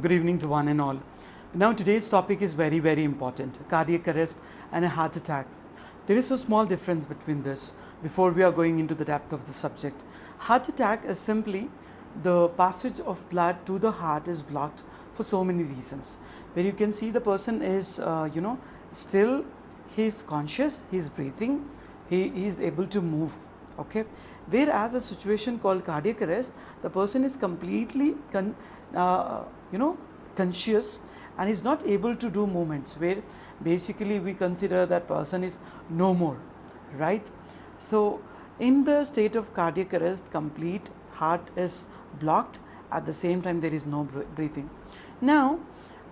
Good evening to one and all. Now today's topic is very important, cardiac arrest and a heart attack. There is a small difference between this before we are going into the depth of the subject. Heart attack is simply the passage of blood to the heart is blocked for so many reasons. Where you can see the person is, still he is conscious, he is breathing, he is able to move. Okay. Whereas a situation called cardiac arrest, the person is completely conscious and is not able to do movements, where basically we consider that person is no more, right? So in the state of cardiac arrest, complete heart is blocked, at the same time there is no breathing. Now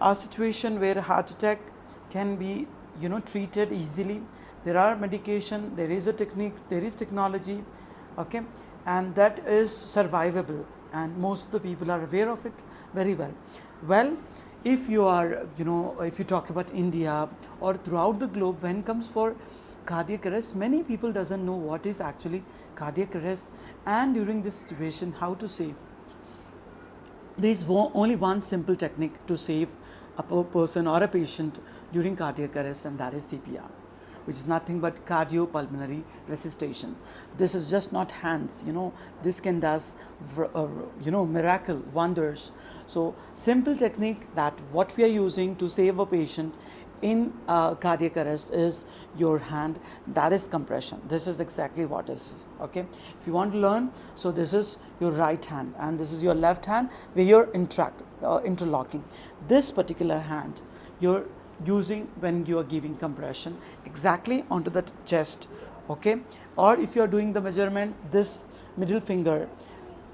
a situation where heart attack can be treated easily, there are medication, there is a technique, there is technology, okay, and that is survivable, and most of the people are aware of it very well. Well, if you are, if you talk about India or throughout the globe, when it comes for cardiac arrest, many people doesn't know what is actually cardiac arrest, and during this situation how to save. There is only one simple technique to save a person or a patient during cardiac arrest, and that is CPR, which is nothing but Cardiopulmonary Resuscitation. This is just not hands, this can does miracle wonders. So simple technique that what we are using to save a patient in cardiac arrest is your hand, that is compression. This is exactly what this is. Okay, if you want to learn, so this is your right hand and this is your left hand where you're interlocking. This particular hand you're using when you are giving compression exactly onto the chest. Okay, or if you are doing the measurement, this middle finger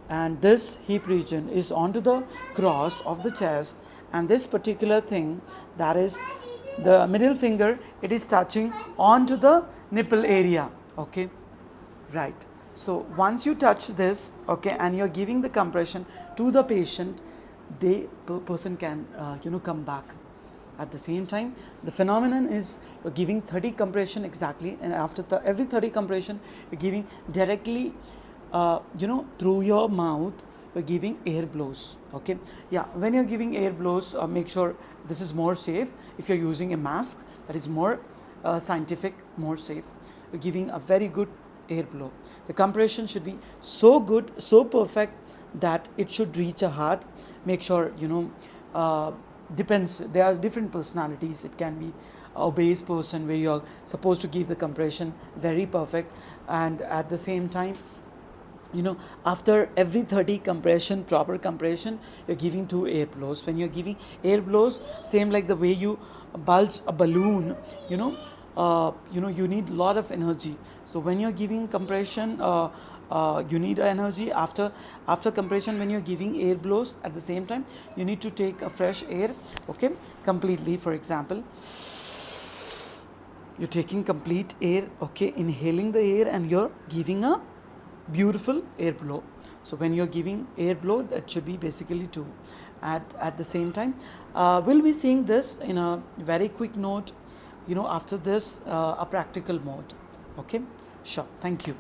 and this hip region is onto the cross of the chest, and this particular thing, that is the middle finger, it is touching onto the nipple area. Okay, right. So once you touch this, okay, and you're giving the compression to the patient, the person can come back. At the same time, the phenomenon is you're giving 30 compression exactly, and after every 30 compression you're giving directly through your mouth, you're giving air blows. Okay, yeah, when you're giving air blows, make sure this is more safe. If you're using a mask, that is more scientific, more safe. You're giving a very good air blow. The compression should be so good, so perfect that it should reach a heart. Make sure depends, there are different personalities. It can be a obese person where you're supposed to give the compression very perfect, and at the same time after every 30 compression, proper compression, you're giving 2 air blows. When you're giving air blows, same like the way you bulge a balloon, you need a lot of energy. So when you're giving compression, you need energy. After compression, when you're giving air blows, at the same time you need to take a fresh air, okay, completely. For example, you're taking complete air, okay, inhaling the air, and you're giving a beautiful air blow. So when you're giving air blow, that should be basically 2 at the same time. We'll be seeing this in a very quick note, after this, a practical mode. Okay, sure, thank you.